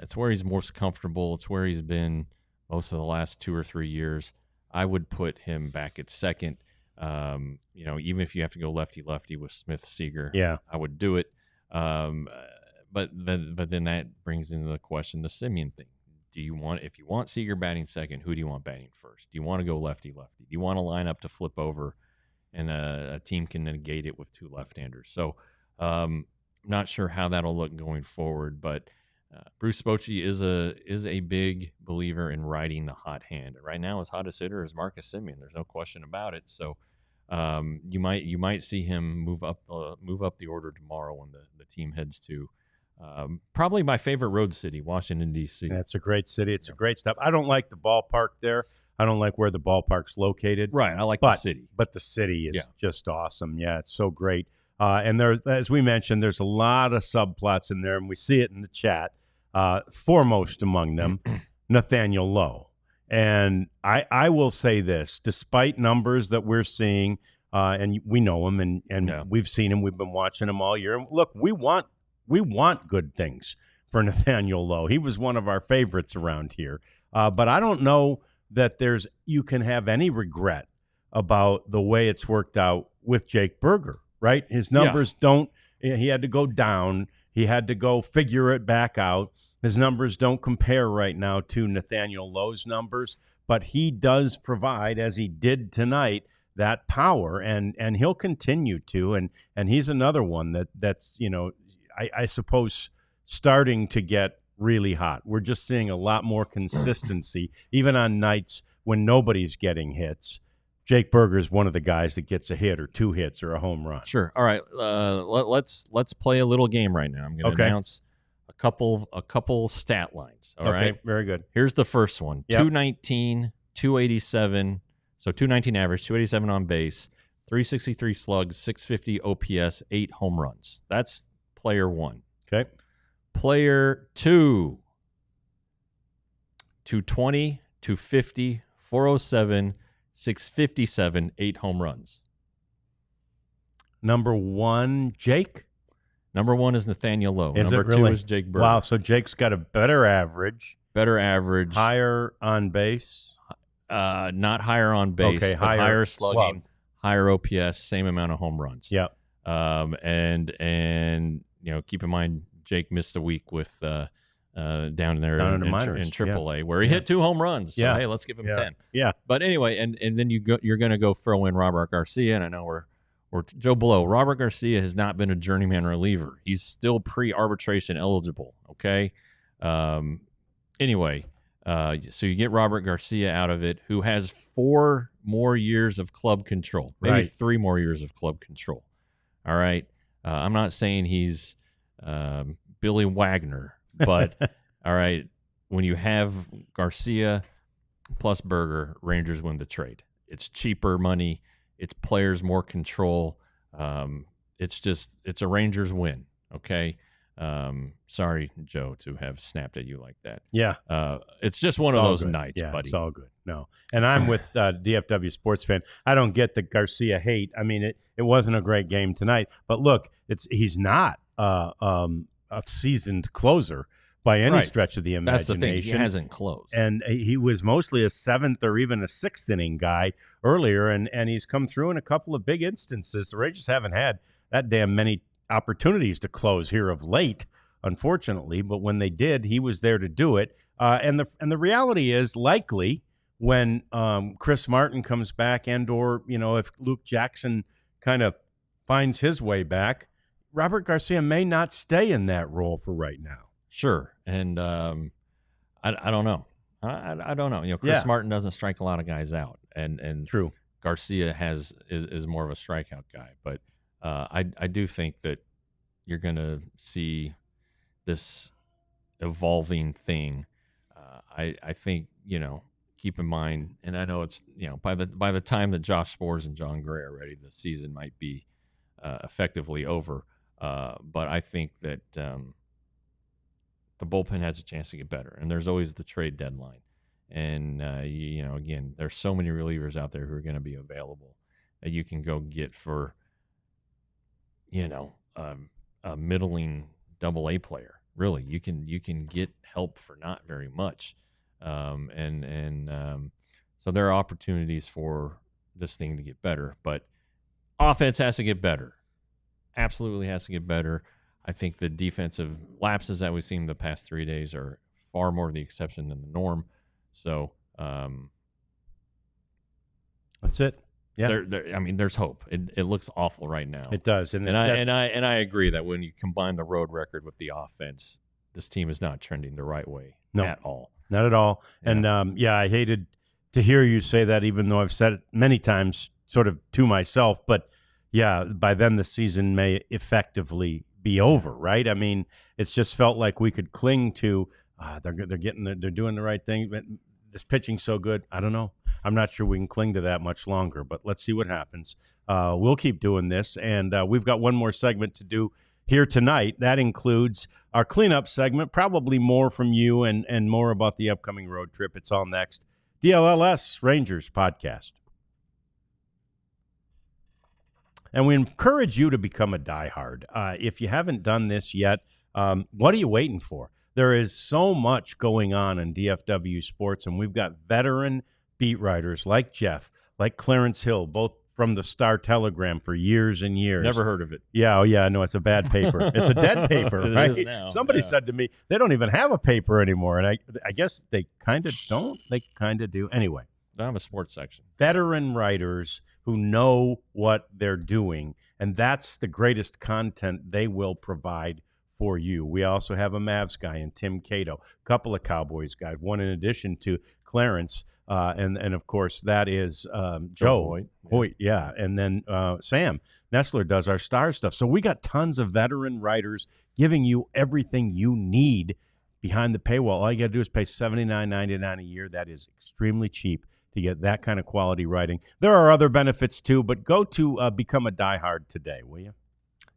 It's where he's most comfortable. It's where he's been most of the last 2 or 3 years. I would put him back at second. Even if you have to go lefty with Smith Seager, I would do it. But then that brings into the question the Siemian thing. If you want Seager batting second, who do you want batting first? Do you want to go lefty? Do you want to line up to flip over and a team can negate it with 2 left-handers? So not sure how that'll look going forward, but Bruce Bochy is a big believer in riding the hot hand. Right now, his hottest hitter is Marcus Siemian. There's no question about it. So you might see him move up the order tomorrow when the team heads to probably my favorite road city, Washington, D.C. That's a great city. It's a great stop. I don't like the ballpark there. I don't like where the ballpark's located. Right. I like the city. But the city is just awesome. Yeah, it's so great. And there, as we mentioned, there's a lot of subplots in there, and we see it in the chat. Foremost among them, Nathaniel Lowe. And I will say this, despite numbers that we're seeing, and we know him, and we've seen him, we've been watching him all year. And look, we want good things for Nathaniel Lowe. He was one of our favorites around here. But I don't know that you can have any regret about the way it's worked out with Jake Berger, right? His numbers he had to go down. He had to go figure it back out. His numbers don't compare right now to Nathaniel Lowe's numbers, but he does provide, as he did tonight, that power, and he'll continue to. And he's another one that's I suppose starting to get really hot. We're just seeing a lot more consistency, even on nights when nobody's getting hits. Jake Berger is one of the guys that gets a hit or two hits or a home run. Sure. All right. Let's play a little game right now. I'm going to announce a couple stat lines. All right. Very good. Here's the first one. 219, 287. So 219 average, 287 on base, 363 slugs, 650 OPS, 8 home runs. That's player 1. Okay. Player 2, 220, 250, 407, 657, 8 home runs. Number 1, Jake? Number 1 is Nathaniel Lowe. Number 2 is Jake Berger. Wow, so Jake's got a better average. Higher on base. Not higher on base, okay, but higher slugging, higher OPS, same amount of home runs. Yep. And keep in mind Jake missed a week with down there in AAA where he hit 2 home runs. So hey, let's give him 10. Yeah. But anyway, and then you're going to go throw in Robert Garcia, and I know we're Joe Blow. Robert Garcia has not been a journeyman reliever. He's still pre-arbitration eligible. Okay. Anyway. So you get Robert Garcia out of it, who has 4 more years of club control, maybe 3 more years of club control. All right. I'm not saying he's Billy Wagner, but all right. When you have Garcia plus Berger, Rangers win the trade. It's cheaper money. It's players more control. It's a Rangers win. Okay. Sorry, Joe, to have snapped at you like that. Yeah. It's just one of those nights, buddy. It's all good. No. And I'm with DFW sports fan. I don't get the Garcia hate. I mean, it wasn't a great game tonight, but look, he's not a seasoned closer by any stretch of the imagination. That's the thing. He hasn't closed. And he was mostly a 7th or even a 6th inning guy earlier, and he's come through in a couple of big instances. The Rangers haven't had that damn many opportunities to close here of late, unfortunately, but when they did, he was there to do it. And the reality is, likely when Chris Martin comes back, and/or if Luke Jackson kind of finds his way back, Robert Garcia may not stay in that role for right now. Sure, and I don't know. I don't know. Chris Martin doesn't strike a lot of guys out, and true. Garcia is more of a strikeout guy, but. I do think that you're going to see this evolving thing. I think, keep in mind, and I know it's, by the time that Josh Sborz and John Gray are ready, the season might be effectively over. But I think that the bullpen has a chance to get better, and there's always the trade deadline. And, again, there's so many relievers out there who are going to be available that you can go get for a middling AA player. Really, you can get help for not very much, so there are opportunities for this thing to get better. But offense has to get better. Absolutely has to get better. I think the defensive lapses that we've seen the past 3 days are far more the exception than the norm. So that's it. Yeah, there's hope. It looks awful right now. It does, and I agree that when you combine the road record with the offense, this team is not trending the right way at all. Not at all. Yeah. And, I hated to hear you say that, even though I've said it many times sort of to myself. But, yeah, by then the season may effectively be over, right? I mean, it's just felt like we could cling to they're doing the right thing. But this pitching's so good. I don't know. I'm not sure we can cling to that much longer, but let's see what happens. We'll keep doing this, and we've got one more segment to do here tonight. That includes our cleanup segment, probably more from you and more about the upcoming road trip. It's all next. DLLS Rangers podcast. And we encourage you to become a diehard. If you haven't done this yet, what are you waiting for? There is so much going on in DFW sports, and we've got veteran beat writers like Jeff, like Clarence Hill, both from the Star-Telegram for years and years. Never heard of it. Yeah, no, it's a bad paper. It's a dead paper, right? It is now. Somebody said to me, they don't even have a paper anymore, and I guess they kind of don't. They kind of do. Anyway. They have a sports section. Veteran writers who know what they're doing, and that's the greatest content they will provide for you. We also have a Mavs guy in Tim Cato, a couple of Cowboys guys, one in addition to Clarence, and of course that is Joe Hoyt, yeah, and then Sam Nestler does our star stuff. So we got tons of veteran writers giving you everything you need behind the paywall. All you got to do is pay $79.99 a year. That is extremely cheap to get that kind of quality writing. There are other benefits too, but go to become a diehard today, will you?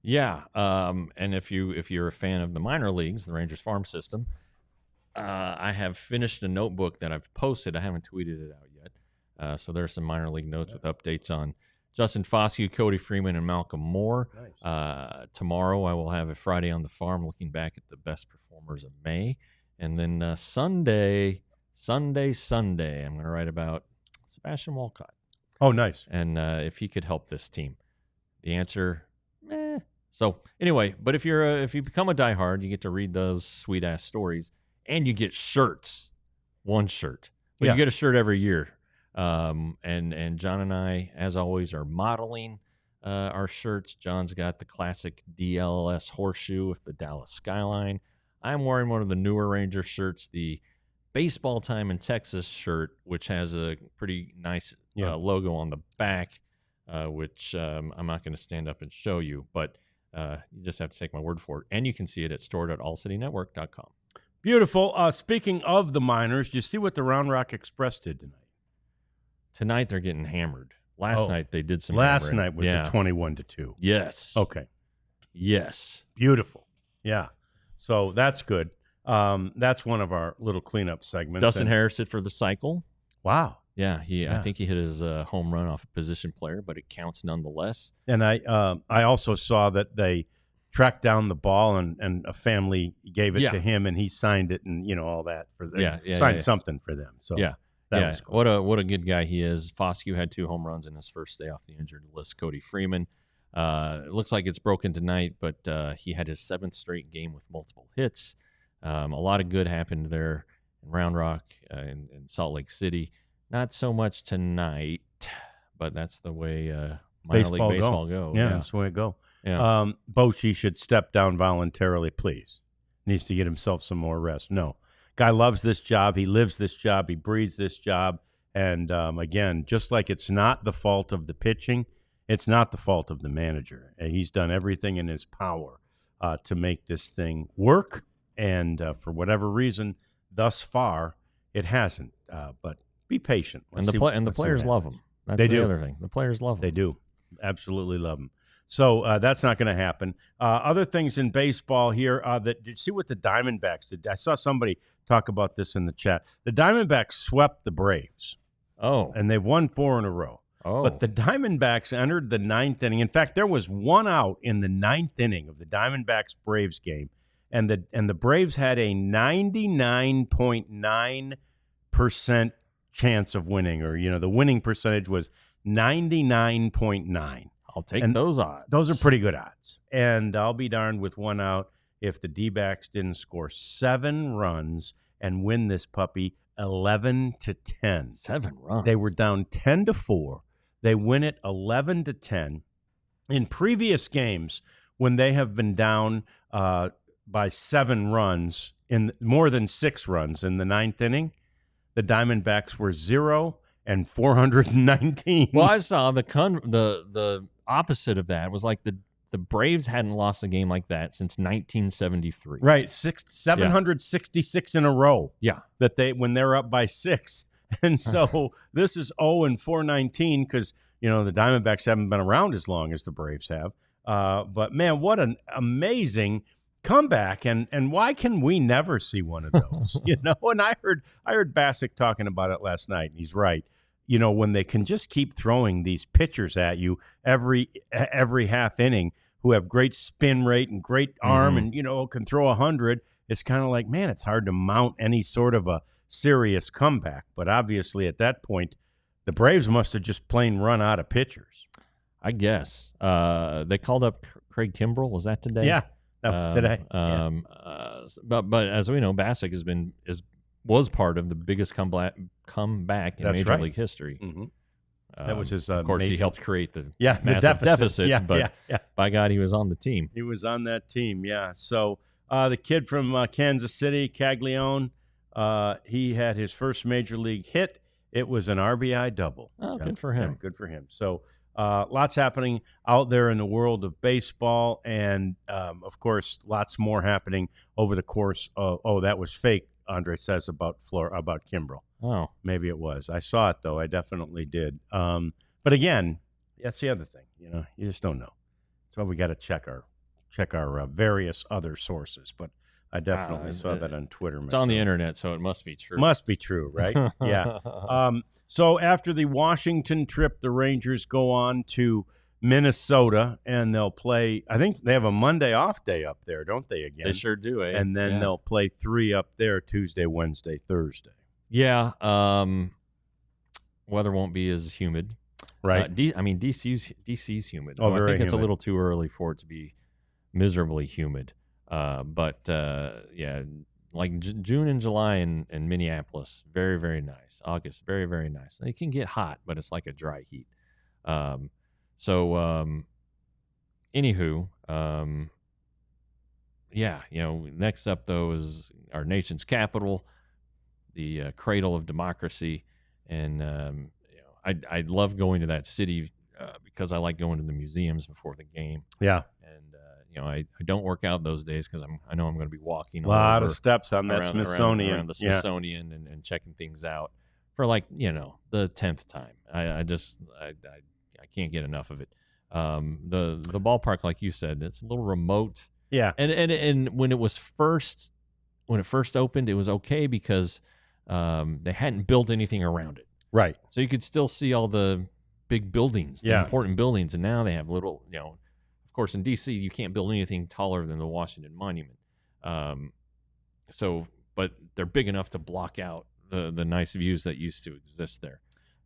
Yeah, and if you're a fan of the minor leagues, the Rangers farm system, I have finished a notebook that I've posted. I haven't tweeted it out yet. So there are some minor league notes with updates on Justin Foscue, Cody Freeman, and Malcolm Moore. Nice. Tomorrow I will have a Friday on the Farm looking back at the best performers of May. And then Sunday, I'm going to write about Sebastian Walcott. Oh, nice. And if he could help this team. The answer, So anyway, but if you become a diehard, you get to read those sweet ass stories, and you get shirts. One shirt, but you get a shirt every year. And John and I, as always, are modeling our shirts. John's got the classic DLLS horseshoe with the Dallas skyline. I'm wearing one of the newer Ranger shirts, the Baseball Time in Texas shirt, which has a pretty nice logo on the back, which I'm not going to stand up and show you, but you just have to take my word for it. And you can see it at store.allcitynetwork.com. Beautiful. Speaking of the minors, do you see what the Round Rock Express did tonight? Tonight they're getting hammered. Last night they did some Last hammering. night was the 21-2. Yes. Okay. Yes. Beautiful. Yeah. So that's good. That's one of our little cleanup segments. Dustin Harris hit for the cycle. Wow. Yeah, I think he hit his home run off a position player, but it counts nonetheless. And I also saw that they tracked down the ball and a family gave it to him, and he signed it, and all that for them. Signed something for them. So that was cool. What a good guy he is. Foscue had 2 home runs in his first day off the injured list. Cody Freeman. It looks like it's broken tonight, but he had his 7th straight game with multiple hits. A lot of good happened there in Round Rock in Salt Lake City. Not so much tonight, but that's the way minor league baseball go. Yeah, that's the way it go. Yeah. Bochy should step down voluntarily, please. Needs to get himself some more rest. No. Guy loves this job. He lives this job. He breathes this job. And, again, just like it's not the fault of the pitching, it's not the fault of the manager. He's done everything in his power to make this thing work. And for whatever reason, thus far, it hasn't. But be patient. And the players love him. That's the other thing. The players love him. They do. Absolutely love him. So that's not going to happen. Other things in baseball here. Did you see what the Diamondbacks did? I saw somebody talk about this in the chat. The Diamondbacks swept the Braves. Oh. And they've won 4 in a row. Oh. But the Diamondbacks entered the 9th inning. In fact, there was 1 out in the 9th inning of the Diamondbacks-Braves game. And the Braves had a 99.9% chance of winning, or the winning percentage was 99.9. I'll take those odds. Those are pretty good odds. And I'll be darned with 1 out if the D-backs didn't score 7 runs and win this puppy 11-10. 7 runs. They were down 10-4. They win it 11-10. In previous games, when they have been down by 7 runs in more than 6 runs in the 9th inning. The Diamondbacks were 0 and 419. Well, I saw the opposite of that was like the Braves hadn't lost a game like that since 1973. Right, 766 in a row. Yeah, that when they're up by 6, and so this is 0 and 419 because the Diamondbacks haven't been around as long as the Braves have. But man, what an amazing comeback, and why can we never see one of those? And I heard Bassick talking about it last night, and he's right. When they can just keep throwing these pitchers at you every half inning who have great spin rate and great arm and can throw 100, it's kind of like, man, it's hard to mount any sort of a serious comeback. But obviously at that point, the Braves must have just plain run out of pitchers. I guess they called up Craig Kimbrell. Was that today? Yeah, that was today. But as we know, Bassick was part of the biggest comeback in Major League history. Mm-hmm. That was his. Of course, he helped create the massive deficit. But by God, he was on the team. He was on that team. Yeah. So the kid from Kansas City, Caglione, he had his first Major League hit. It was an RBI double. Oh, good for him. Yeah, good for him. So lots happening out there in the world of baseball, and of course, lots more happening over the course of. Oh, that was fake. Andre says about Kimbrell. Oh, maybe it was. I saw it though. I definitely did. But again, that's the other thing. You just don't know. That's why we got to check our various other sources. But I definitely saw that on Twitter. It's on the internet, so it must be true. Must be true, right? Yeah. So after the Washington trip, the Rangers go on to Minnesota, and they'll play. I think they have a Monday off day up there, don't they? Again, they sure do. And then they'll play 3 up there Tuesday, Wednesday, Thursday. Yeah. Weather won't be as humid, right? DC's humid. Oh, very I think it's humid. a little too early for it to be miserably humid. But like June and July in Minneapolis, very, very nice. August, very, very nice. It can get hot, but it's like a dry heat. Anywho, next up though is our nation's capital, the cradle of democracy, and I love going to that city because I like going to the museums before the game. Yeah, and I don't work out those days because I know I'm going to be walking a lot of steps on that Smithsonian, around the Smithsonian, and checking things out for the 10th time. I can't get enough of it. The ballpark, like you said, it's a little remote. Yeah, and when it first opened, it was okay because they hadn't built anything around it. Right. So you could still see all the big buildings, the important buildings, and now they have little. Of course, in D.C. you can't build anything taller than the Washington Monument. But they're big enough to block out the nice views that used to exist there.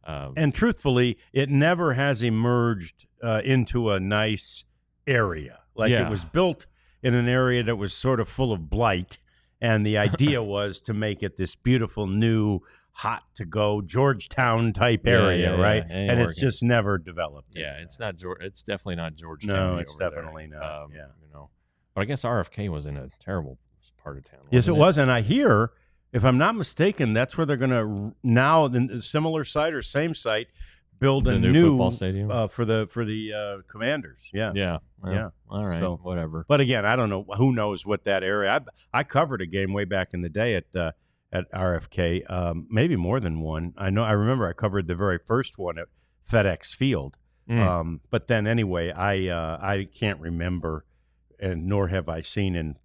And truthfully, it never has emerged into a nice area. It was built in an area that was sort of full of blight, and the idea was to make it this beautiful, new, hot-to-go Georgetown type area, right? And it's just never developed. Yeah, it's not. It's definitely not Georgetown. No, it's definitely there. not. But I guess RFK was in a terrible part of town. Yes, it was, and I hear, if I'm not mistaken, that's where they're going to now, the similar site or same site, build a new football stadium for the Commanders. Yeah. Well, all right. So, whatever. But again, I don't know. Who knows what that area? I covered a game way back in the day at RFK, maybe more than one. I remember I covered the very first one at FedEx Field. But then anyway, I can't remember, and nor have I seen in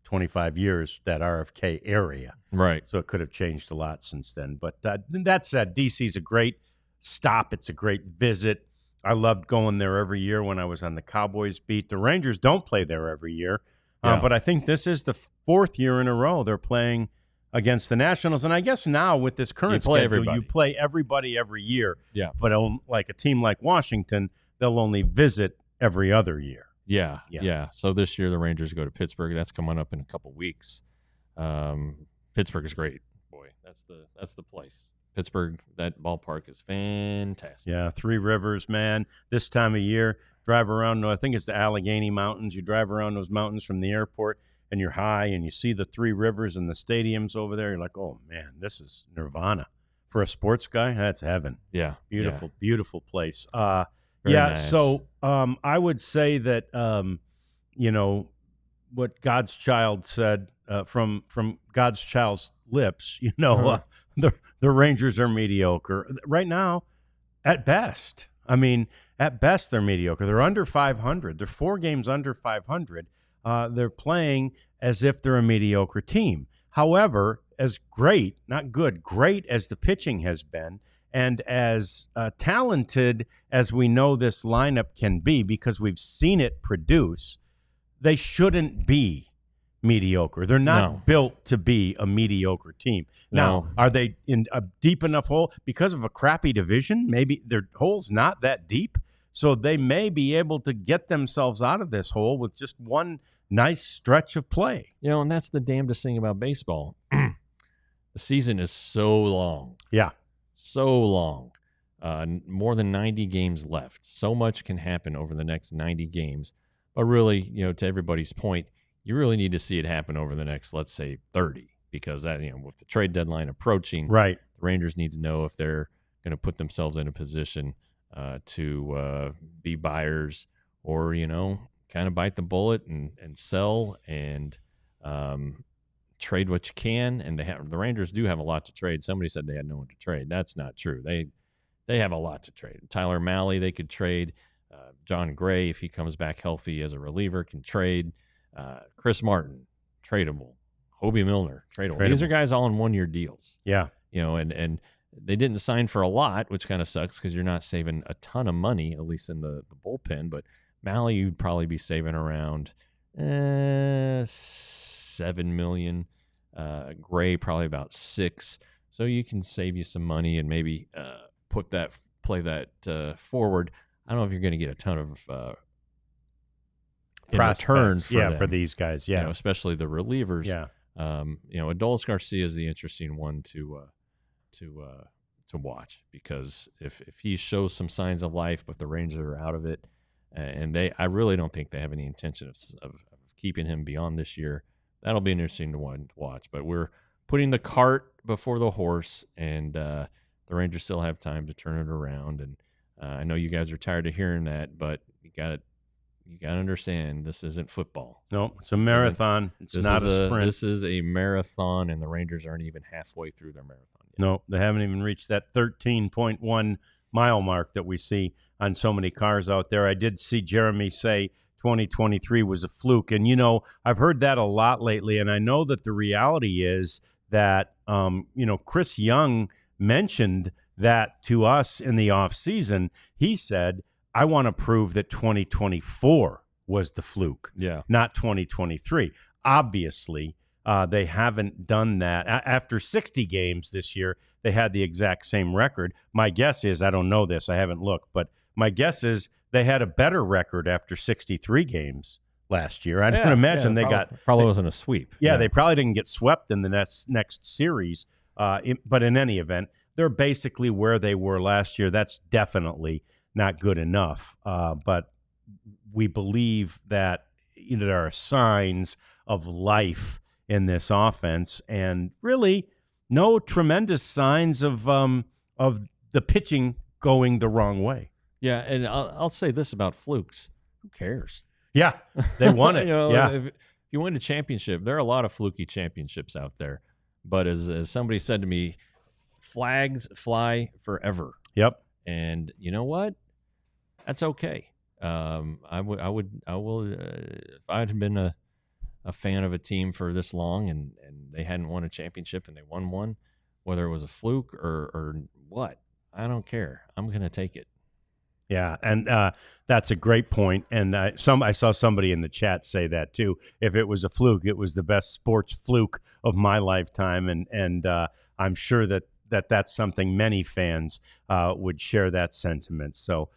25 years that RFK area. Right. So it could have changed a lot since then. But that said, DC's a great stop. It's a great visit. I loved going there every year when I was on the Cowboys beat. The Rangers don't play there every year, but I think this is the 4th year in a row they're playing against the Nationals. And I guess now with this current schedule, you play everybody every year. Yeah. But like a team like Washington, they'll only visit every other year. Yeah. So this year the Rangers go to Pittsburgh. That's coming up in a couple weeks. Pittsburgh is great. Boy, that's the place. Pittsburgh, that ballpark is fantastic. Yeah, Three Rivers, man. This time of year, drive around, I think it's the Allegheny Mountains. You drive around those mountains from the airport, and you're high and you see the three rivers and the stadiums over there. You're like, oh man, this is nirvana for a sports guy. That's heaven. Yeah, Beautiful, yeah. beautiful place. Very Yeah. nice. So I would say that what God's child said from God's child's lips. The Rangers are mediocre right now, at best. I mean, at best they're mediocre. They're under 500. They're 4 games under 500. They're playing as if they're a mediocre team. However, as great, not good, great as the pitching has been, and as talented as we know this lineup can be, because we've seen it produce, they shouldn't be mediocre. They're not built to be a mediocre team. Now, are they in a deep enough hole? Because of a crappy division, maybe their hole's not that deep, so they may be able to get themselves out of this hole with just one nice stretch of play. And that's the damnedest thing about baseball. The season is so long. Yeah. So long. More than 90 games left. So much can happen over the next 90 games. But really, to everybody's point, you really need to see it happen over the next, let's say, 30, because that, with the trade deadline approaching, right, the Rangers need to know if they're going to put themselves in a position to be buyers, or kind of bite the bullet and sell and trade what you can. And the Rangers do have a lot to trade. Somebody said they had no one to trade. That's not true. They have a lot to trade. Tyler Mahle, they could trade. John Gray, if he comes back healthy as a reliever, can trade. Chris Martin, tradable. Hobie Milner, tradable. These are guys all in 1-year deals. Yeah. And they didn't sign for a lot, which kind of sucks because you're not saving a ton of money, at least in the bullpen. But Mahle, you'd probably be saving around $7 million. Gray, probably about $6 million. So you can save you some money and maybe play that forward. I don't know if you're going to get a ton of in return for these guys. Yeah, especially the relievers. Yeah. Adolis Garcia is the interesting one to watch, because if he shows some signs of life, but the Rangers are out of it, and I really don't think they have any intention of keeping him beyond this year. That'll be an interesting one to watch. But we're putting the cart before the horse, and the Rangers still have time to turn it around. And I know you guys are tired of hearing that, but you got to understand, this isn't football. No, it's a marathon. It's not a sprint. This is a marathon, and the Rangers aren't even halfway through their marathon yet. No, they haven't even reached that 13.1 mile mark that we see on so many cars out there. I did see Jeremy say 2023 was a fluke, and I've heard that a lot lately, and I know that the reality is that Chris Young mentioned that to us in the offseason. He said, I want to prove that 2024 was the fluke, not 2023. Obviously, they haven't done that. After 60 games this year, they had the exact same record. My guess is, I don't know this, I haven't looked, but my guess is they had a better record after 63 games last year. I don't imagine they probably wasn't a sweep. Yeah, they probably didn't get swept in the next series. But in any event, they're basically where they were last year. That's definitely not good enough. But we believe that there are signs of life in this offense, and really no tremendous signs of the pitching going the wrong way. Yeah, and I'll say this about flukes: who cares? Yeah, they won it. If you win a championship, there are a lot of fluky championships out there. But as somebody said to me, flags fly forever. Yep. And you know what? That's okay. I will. If I had been a fan of a team for this long and they hadn't won a championship and they won one, whether it was a fluke or what, I don't care. I'm going to take it. Yeah, and that's a great point. And I saw somebody in the chat say that too. If it was a fluke, it was the best sports fluke of my lifetime. And I'm sure that's something many fans would share that sentiment. So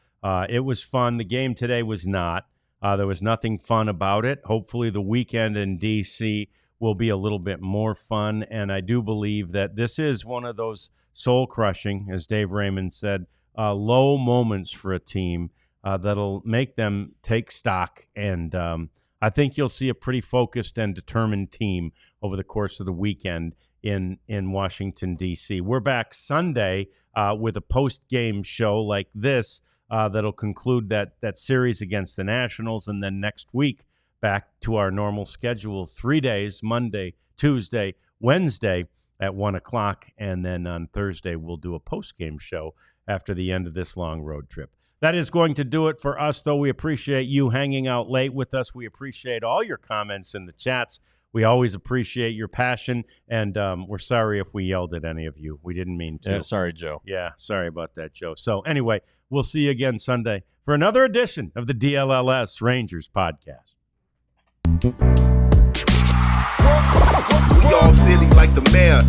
it was fun. The game today was not. There was nothing fun about it. Hopefully the weekend in D.C. will be a little bit more fun. And I do believe that this is one of those soul-crushing, as Dave Raymond said, low moments for a team that'll make them take stock. And I think you'll see a pretty focused and determined team over the course of the weekend in Washington, D.C. We're back Sunday with a post-game show like this that'll conclude that series against the Nationals, and then next week back to our normal schedule, 3 days, Monday, Tuesday, Wednesday at 1 o'clock, and then on Thursday we'll do a post-game show after the end of this long road trip. That is going to do it for us, though. We appreciate you hanging out late with us. We appreciate all your comments in the chats. We always appreciate your passion, and we're sorry if we yelled at any of you. We didn't mean to. Yeah, sorry, Joe. Yeah, sorry about that, Joe. So anyway, we'll see you again Sunday for another edition of the DLLS Rangers podcast. We all silly like the mayor.